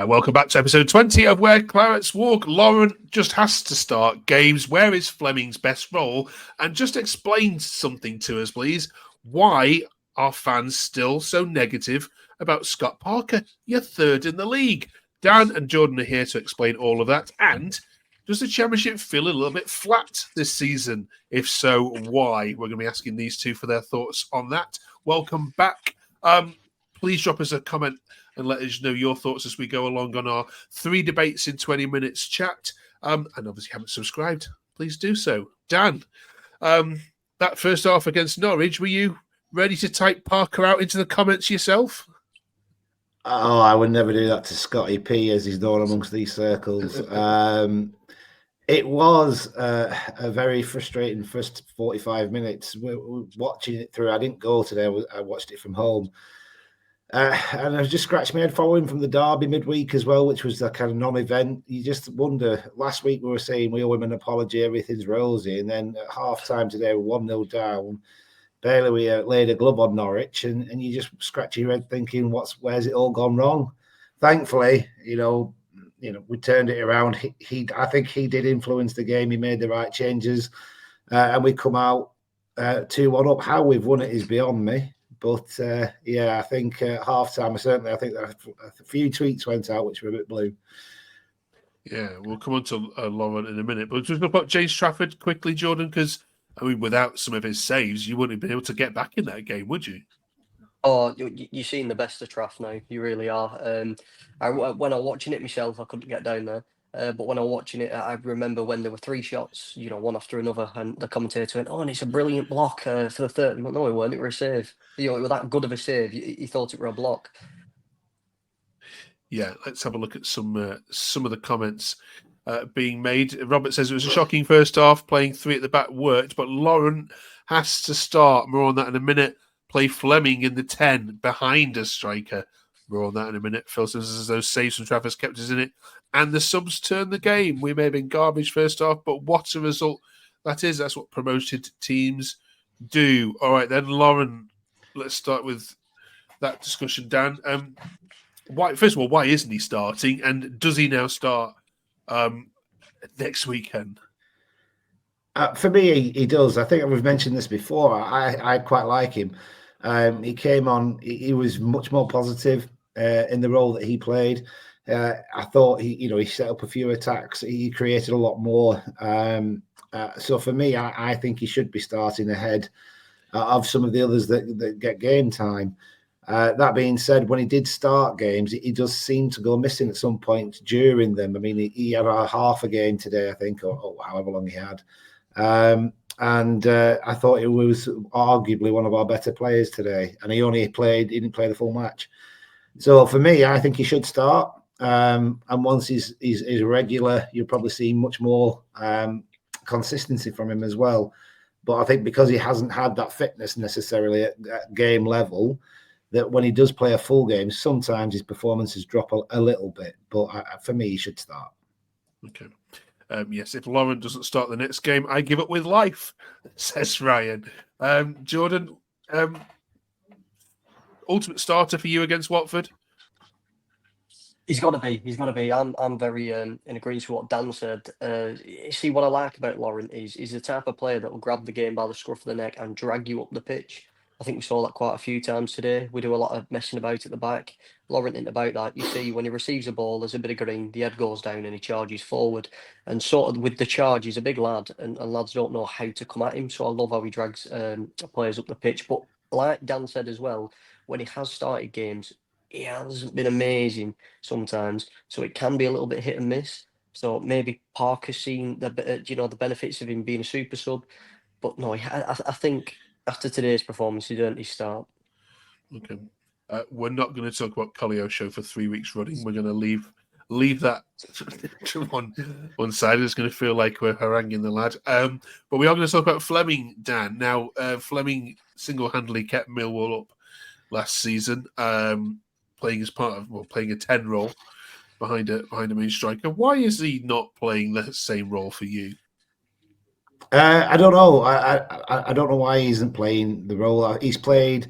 Welcome back to episode 20 of Where Clarets Walk. Laurent just has to start games. Where is Fleming's best role? And just explain something to us, please. Why are fans still so negative about Scott Parker? You're third in the league. Dan and Jordan are here to explain all of that. And does the championship feel a little bit flat this season? If so, why? We're going to be asking these two for their thoughts on that. Welcome back. Please drop us a comment and let us know your thoughts as we go along on our 3 debates in 20 minutes chat. And obviously haven't subscribed, please do so. Dan, that first half against Norwich, were you ready to type Parker out into the comments yourself? Oh, I would never do that to Scotty P, as he's known amongst these circles. It was a very frustrating first 45 minutes. We're watching it through. I didn't go today. I watched it from home. And I was just scratching my head following from the derby midweek as well, which was a kind of non-event. You just wonder. Last week we were saying we owe him an apology, everything's rosy. And then at half-time today, we're 1-0 down. Barely we laid a glove on Norwich. And you just scratch your head thinking, where's it all gone wrong? Thankfully, we turned it around. I think he did influence the game. He made the right changes. And we come out 2-1 up. How we've won it is beyond me. But, I think at half-time, I think a few tweets went out, which were a bit blue. Yeah, we'll come on to Laurent in a minute. But just about James Trafford quickly, Jordan, because, without some of his saves, you wouldn't have been able to get back in that game, would you? Oh, you're seeing the best of Traff now. You really are. When I was watching it myself, I couldn't get down there. But when I was watching it, I remember when there were 3 shots, one after another, and the commentator went, "Oh, and it's a brilliant block for the third." No, it weren't. It were a save. It was that good of a save. You thought it were a block. Yeah, let's have a look at some of the comments being made. Robert says it was a shocking first half. Playing 3 at the back worked, but Laurent has to start. More on that in a minute. Play Fleming in the 10 behind a striker. More on that in a minute. Phil says as those saves from Trafford's kept us in it. And the subs turned the game. We may have been garbage first half, but what a result that is. That's what promoted teams do. All right, then, Laurent, let's start with that discussion, Dan. First of all, why isn't he starting? And does he now start next weekend? For me, he does. I think we've mentioned this before. I quite like him. He came on. He was much more positive in the role that he played. I thought he set up a few attacks. He created a lot more. So for me, I think he should be starting ahead of some of the others that get game time. That being said, when he did start games, he does seem to go missing at some point during them. I mean, he had a half a game today, I think, or however long he had. And I thought it was arguably one of our better players today, and he didn't play the full match. So for me, I think he should start. And once he's regular, you'll probably see much more consistency from him as well. But I think because he hasn't had that fitness necessarily at game level, that when he does play a full game, sometimes his performances drop a little bit. But for me, he should start. Okay. Yes, if Laurent doesn't start the next game, I give up with life, says Ryan. Jordan, ultimate starter for you against Watford? He's got to be. I'm very in agreement with what Dan said. See, what I like about Laurent is he's the type of player that will grab the game by the scruff of the neck and drag you up the pitch. I think we saw that quite a few times today. We do a lot of messing about at the back. Laurent isn't about that. You see, when he receives a ball, there's a bit of green, the head goes down and he charges forward. And sort of with the charge, he's a big lad and lads don't know how to come at him. So I love how he drags players up the pitch. But like Dan said as well, when he has started games, he hasn't been amazing sometimes. So it can be a little bit hit and miss. So maybe Parker's seen the benefits of him being a super sub. But no, I think after today's performance, he didn't start. Okay. We're not going to talk about Koleosho for 3 weeks running. We're going to leave that to one side. It's going to feel like we're haranguing the lad. But we are going to talk about Fleming, Dan. Now, Fleming single-handedly kept Millwall up last season, playing a 10 role behind a main striker. Why is he not playing the same role for you? I don't know. I don't know why he isn't playing the role. He's played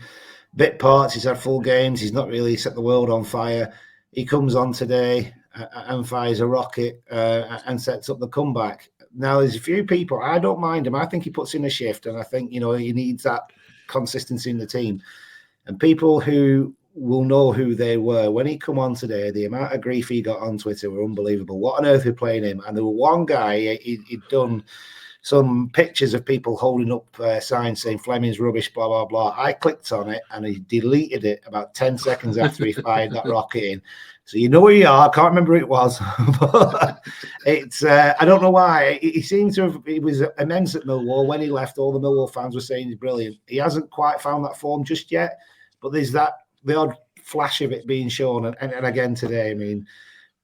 bit parts. He's had full games. He's not really set the world on fire. he comes on today and fires a rocket and sets up the comeback. Now, there's a few people, I don't mind him. I think he puts in a shift, and I think, he needs that consistency in the team. And people who will know who they were, when he come on today, the amount of grief he got on Twitter were unbelievable. What on earth are playing him? And there was one guy, he'd done some pictures of people holding up signs saying Fleming's rubbish, blah, blah, blah. I clicked on it and he deleted it about 10 seconds after he fired that rocket in. So you know who you are. I can't remember who it was. But it's, I don't know why. He seemed to have, he was immense at Millwall. When he left, all the Millwall fans were saying he's brilliant. He hasn't quite found that form just yet, but there's the odd flash of it being shown. And again today, I mean,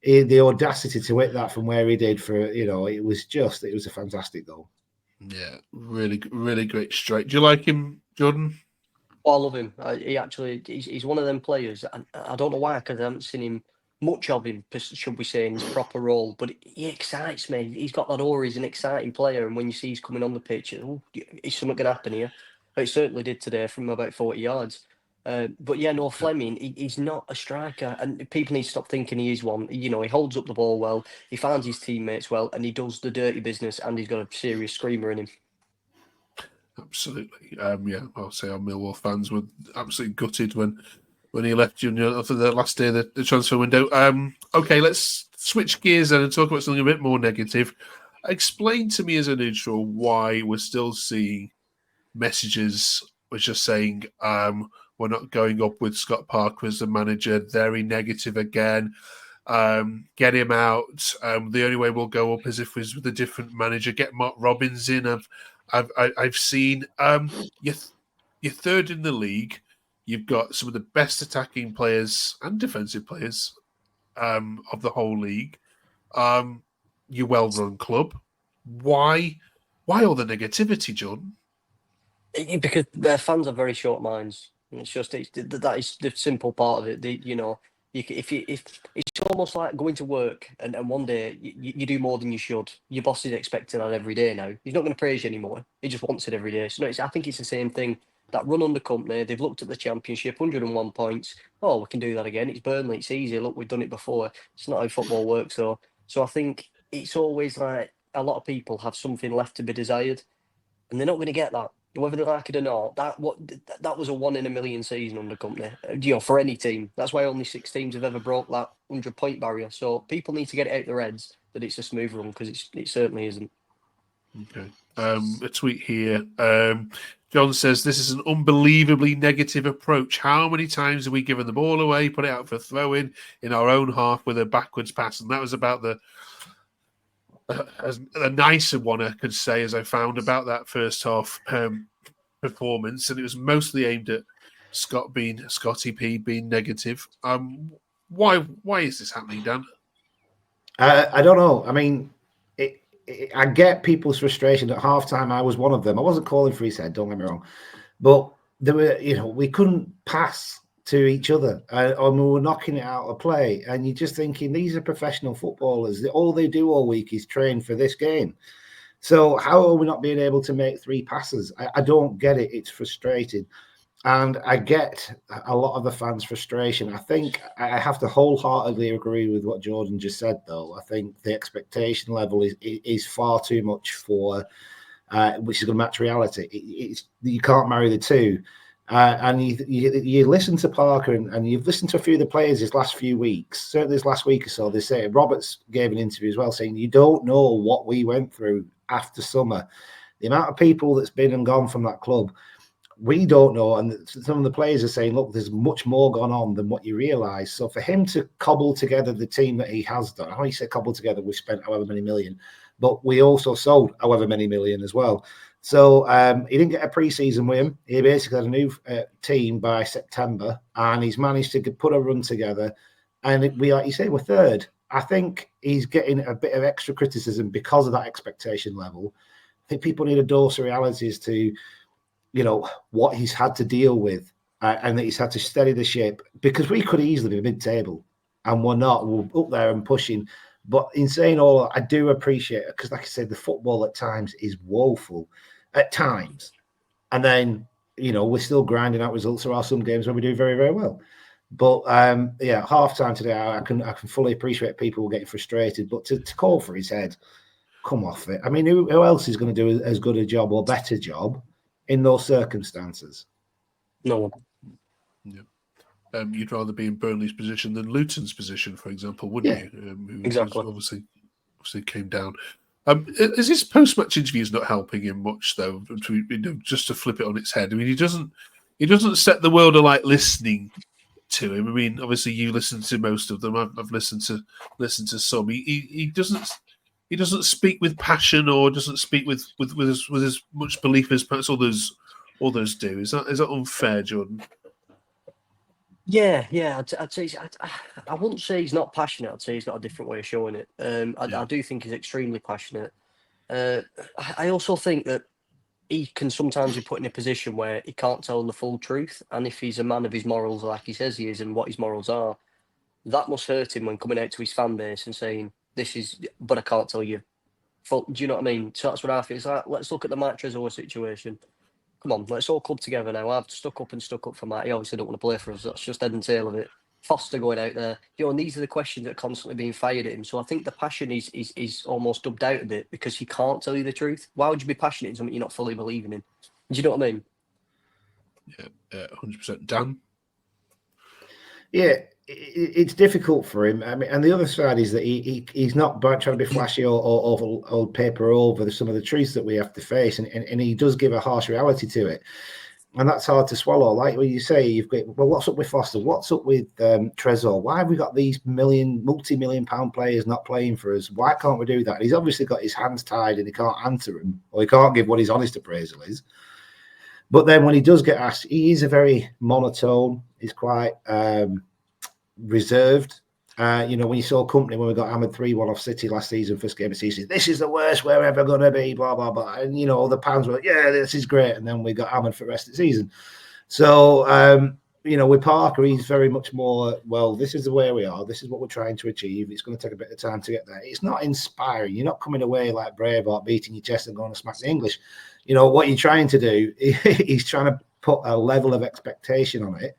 the audacity to hit that from where he did it was a fantastic goal. Yeah, really, really great strike. Do you like him, Jordan? Well, I love him. He's one of them players. I don't know why, because I haven't seen him much of him, should we say, in his proper role. But he excites me. He's got that aura. He's an exciting player. And when you see he's coming on the pitch, is something going to happen here? It certainly did today from about 40 yards. But yeah, no, Fleming, he's not a striker, and people need to stop thinking he is one. He holds up the ball well, he finds his teammates well, and he does the dirty business, and he's got a serious screamer in him. Absolutely. I'll say our Millwall fans were absolutely gutted when he left Junior for the last day of the transfer window. Okay, let's switch gears then and talk about something a bit more negative. Explain to me as a neutral why we're still seeing messages which are saying we're not going up with Scott Parker as the manager. Very negative again. Get him out. The only way we'll go up is if it's with a different manager. Get Mark Robbins in. I've seen you're third in the league. You've got some of the best attacking players and defensive players of the whole league. You're well-run club. Why all the negativity, Jordan? Because their fans have very short minds. It's that is the simple part of it. If it's almost like going to work and one day you do more than you should. Your boss is expecting that every day now. He's not going to praise you anymore. He just wants it every day. So I think it's the same thing. That run under company, they've looked at the championship, 101 points. Oh, we can do that again. It's Burnley. It's easy. Look, we've done it before. It's not how football works, though. So I think it's always like a lot of people have something left to be desired, and they're not going to get that. Whether they like it or not, that was a 1 in a million season under company. For any team. That's why only 6 teams have ever broke that 100-point barrier. So people need to get it out their heads that it's a smooth run, because it certainly isn't. Okay. A tweet here. John says this is an unbelievably negative approach. How many times have we given the ball away, put it out for a throw in our own half with a backwards pass? And that was about a nicer one I could say, as I found about that first half performance, and it was mostly aimed at Scotty P being negative. Why is this happening, Dan? I don't know. I mean, I get people's frustration. At halftime, I was one of them. I wasn't calling for his head, don't get me wrong, but there were, we couldn't pass to each other, and we were knocking it out of play. And you're just thinking, these are professional footballers. All they do all week is train for this game. So how are we not being able to make 3 passes? I don't get it. It's frustrating. And I get a lot of the fans' frustration. I think I have to wholeheartedly agree with what Jordan just said, though. I think the expectation level is far too much for which is going to match reality. You can't marry the two. And you listen to Parker and you've listened to a few of the players his last few weeks, certainly this last week or so. They say, Roberts gave an interview as well saying, you don't know what we went through after summer. The amount of people that's been and gone from that club, we don't know. And some of the players are saying, look, there's much more gone on than what you realise. So for him to cobble together the team that he has done, I know he said cobble together, we spent however many million, but we also sold however many million as well. So he didn't get a pre-season win. He basically had a new team by September, and he's managed to put a run together. And we, like you say, we're third. I think he's getting a bit of extra criticism because of that expectation level. I think people need a dose of reality as to, what he's had to deal with, and that he's had to steady the ship, because we could easily be mid-table, and we're not. We're up there and pushing. But in saying all that, I do appreciate it, because, like I said, the football at times is woeful. At times, and then we're still grinding out results. There are some games where we do very, very well. But yeah, half time today, I can fully appreciate people getting frustrated, but to call for his head, come off it. I mean, who else is going to do as good a job or better job in those circumstances? No one. Yeah. You'd rather be in Burnley's position than Luton's position, for example, wouldn't you? Exactly. Obviously came down. Is his post-match interviews not helping him much, though? Just to flip it on its head. I mean, he doesn't set the world alight listening to him. I mean, obviously you listen to most of them. I've listened to some. He doesn't speak with passion or doesn't speak with as much belief as perhaps others do. Is that unfair, Jordan? Yeah. I'd say I wouldn't say he's not passionate. I'd say he's got a different way of showing it. I do think he's extremely passionate. I also think that he can sometimes be put in a position where he can't tell the full truth, and if he's a man of his morals, like he says he is, and what his morals are, that must hurt him when coming out to his fan base and saying, "This is," but I can't tell you. Full, do you know what I mean? So that's what I feel. It's like, let's look at the Mike Trezor situation. Come on, let's all club together now. I've stuck up for Matt. He obviously don't want to play for us. That's just head and tail of it. Foster going out there. And these are the questions that are constantly being fired at him. So I think the passion is almost dubbed out a bit because he can't tell you the truth. Why would you be passionate in something you're not fully believing in? Do you know what I mean? Yeah, 100%. Dan? Yeah, it's difficult for him. I mean, and the other side is that he's not trying to be flashy or paper over some of the truths that we have to face, and he does give a harsh reality to it, and that's hard to swallow. Like when you say, you've got, well, what's up with Foster? What's up with Trezor? Why have we got these multi-million-pound players not playing for us? Why can't we do that? And he's obviously got his hands tied and he can't answer them, or he can't give what his honest appraisal is. But then when he does get asked, he is a very monotone. He's quite reserved. When you saw Company when we got hammered 3-1 off City last season, first game of season, this is the worst we're ever going to be, blah, blah, blah. And, the pounds were like, yeah, this is great. And then we got hammered for the rest of the season. So, with Parker, he's very much more, well, this is the way we are. This is what we're trying to achieve. It's going to take a bit of time to get there. It's not inspiring. You're not coming away like Braveheart, beating your chest and going to smack the English. What you're trying to do, he's trying to put a level of expectation on it.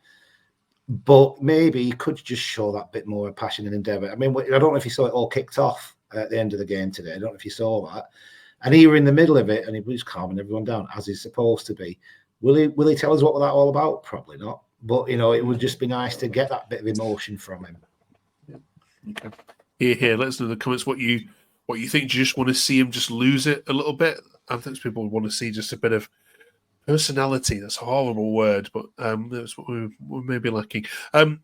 But maybe he could just show that bit more passion and endeavour. I mean, I don't know if you saw it all kicked off at the end of the game today. I don't know if you saw that. And he were in the middle of it, and he was calming everyone down, as he's supposed to be. Will he tell us what that all about? Probably not. But, it would just be nice to get that bit of emotion from him. Okay. Here. Let us know in the comments what you think. Do you just want to see him just lose it a little bit? I think people want to see just a bit of personality. That's a horrible word, but that's what we may be lacking.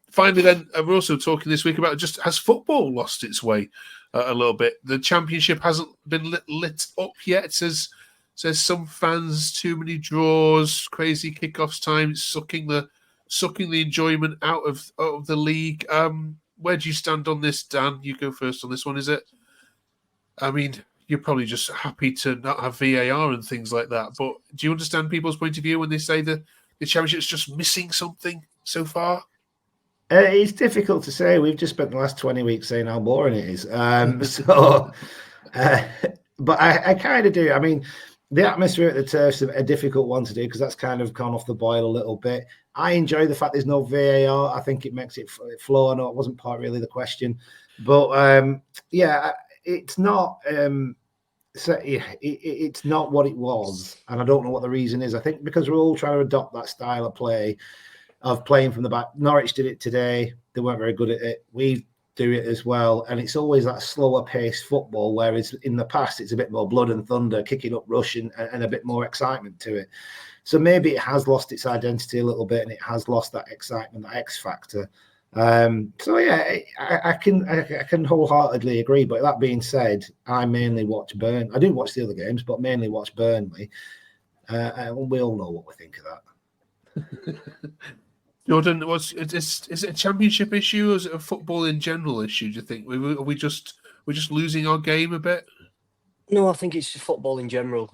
Finally, then, we're also talking this week about just has football lost its way a little bit? The Championship hasn't been lit up yet. It says some fans, too many draws, crazy kickoffs time. It's sucking the enjoyment out of the league. Where do you stand on this, Dan? You go first on this one. Is it? I mean, you're probably just happy to not have VAR and things like that. But do you understand people's point of view when they say the Championship's just missing something so far? It's difficult to say. We've just spent the last 20 weeks saying how boring it is. But I kind of do. I mean, the atmosphere at the turf's a difficult one to do because that's kind of gone off the boil a little bit. I enjoy the fact there's no VAR. I think it makes it flow. I know it wasn't part really the question. But, it's not... it's not what it was, and I don't know what the reason is. I think because we're all trying to adopt that style of play, of playing from the back. Norwich did it today. They weren't very good at it. We do it as well, and it's always that slower paced football, whereas in the past it's a bit more blood and thunder, kicking up, rush, and a bit more excitement to it. So maybe it has lost its identity a little bit, and it has lost that excitement, that X factor. I can wholeheartedly agree. But that being said, I mainly watch Burnley. I do watch the other games, but mainly watch Burnley. And we all know what we think of that. Jordan, is it a Championship issue or is it a football in general issue? Do you think are we just losing our game a bit? No, I think it's football in general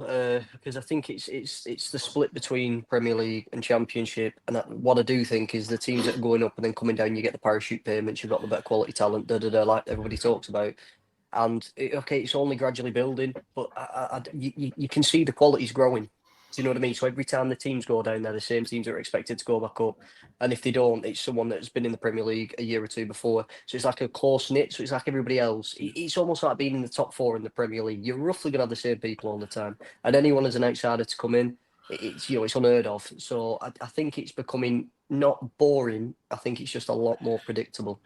because I think it's the split between Premier League and Championship, and what I do think is the teams that are going up and then coming down, you get the parachute payments, you've got the better quality talent, like everybody talks about, and it's only gradually building, but you can see the quality's growing. Do you know what I mean? So every time the teams go down there, the same teams are expected to go back up. And if they don't, it's someone that's been in the Premier League a year or two before. So it's like a close knit. So it's like everybody else. It's almost like being in the top four in the Premier League. You're roughly going to have the same people all the time. And anyone as an outsider to come in, it's it's unheard of. So I think it's becoming not boring. I think it's just a lot more predictable.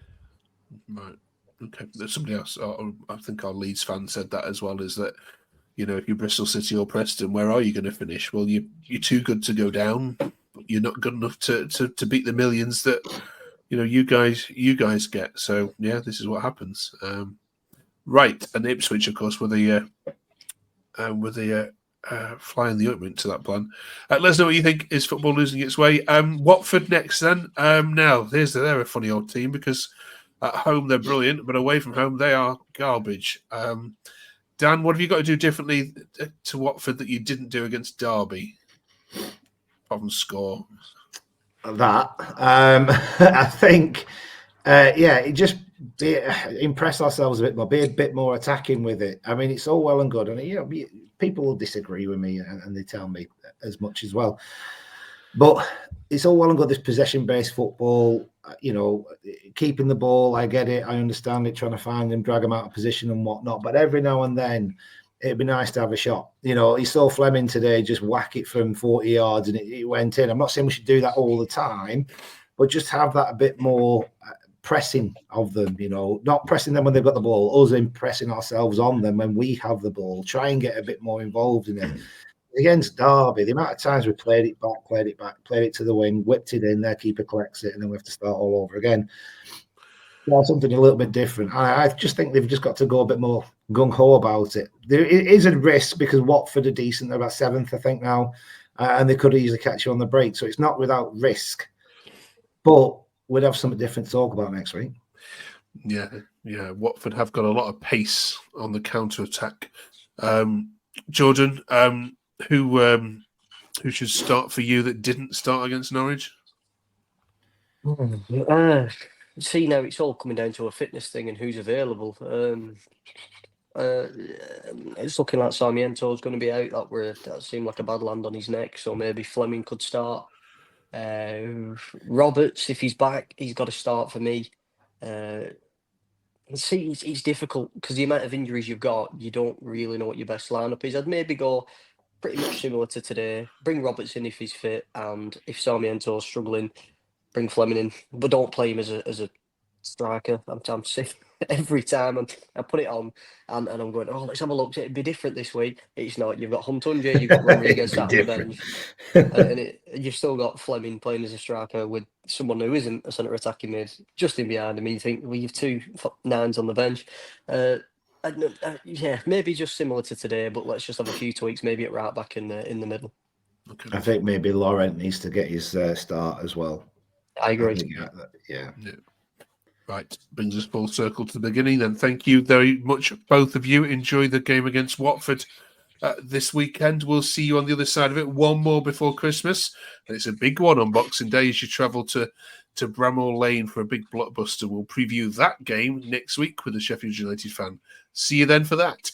Right. Okay. There's somebody else. I think our Leeds fan said that as well. Is that if you're Bristol City or Preston, where are you going to finish? Well, you're too good to go down, but you're not good enough to beat the millions that you guys get. So yeah, this is what happens. Right, and Ipswich, of course, were the flying the ointment to that plan. Let us know what you think. Is football losing its way? Watford next, then. Now, they're a funny old team because at home they're brilliant, but away from home they are garbage. Dan, what have you got to do differently to Watford that you didn't do against Derby? Apart from score. That I think, just impress ourselves a bit more, be a bit more attacking with it. I mean, it's all well and good, and people will disagree with me, and they tell me as much as well. But it's all well and good, this possession-based football, keeping the ball. I get it. I understand it, trying to find them, drag them out of position and whatnot. But every now and then, it'd be nice to have a shot. You saw Fleming today just whack it from 40 yards and it went in. I'm not saying we should do that all the time, but just have that a bit more pressing of them, not pressing them when they've got the ball, us impressing ourselves on them when we have the ball. Try and get a bit more involved in it. Against Derby, the amount of times we played it back, played it to the wing, whipped it in, their keeper collects it, and then we have to start all over again. Something a little bit different. I just think they've just got to go a bit more gung-ho about it. There is a risk because Watford are decent. They're about 7th, I think, now, and they could easily catch you on the break. So it's not without risk. But we'd have something different to talk about next week. Yeah. Watford have got a lot of pace on the counter-attack. Jordan, who should start for you that didn't start against Norwich? See, now it's all coming down to a fitness thing and who's available. It's looking like Sarmiento's going to be out. That seemed like a bad land on his neck, so maybe Fleming could start. Roberts, if he's back, he's got to start for me. See, it's difficult because the amount of injuries you've got, you don't really know what your best lineup is. I'd maybe go pretty much similar to today. Bring Roberts in if he's fit, and if Sarmiento's struggling, bring Fleming in, but don't play him as a striker. I'm sick every time I put it on, and I'm going, oh, let's have a look. It'd be different this week. It's not. You've got Huntunja, you've got Rodriguez sat on the bench, and you've still got Fleming playing as a striker with someone who isn't a centre attacking mid just in behind him. You think, well, you've 2 nines on the bench. Maybe just similar to today, but let's just have a few tweaks. Maybe at right back in the middle. Okay. I think maybe Laurent needs to get his start as well. I agree. Yeah. Right, brings us full circle to the beginning. Then thank you very much, both of you. Enjoy the game against Watford this weekend. We'll see you on the other side of it. One more before Christmas, and it's a big one on Boxing Day as you travel to Bramall Lane for a big blockbuster. We'll preview that game next week with a Sheffield United fan. See you then for that.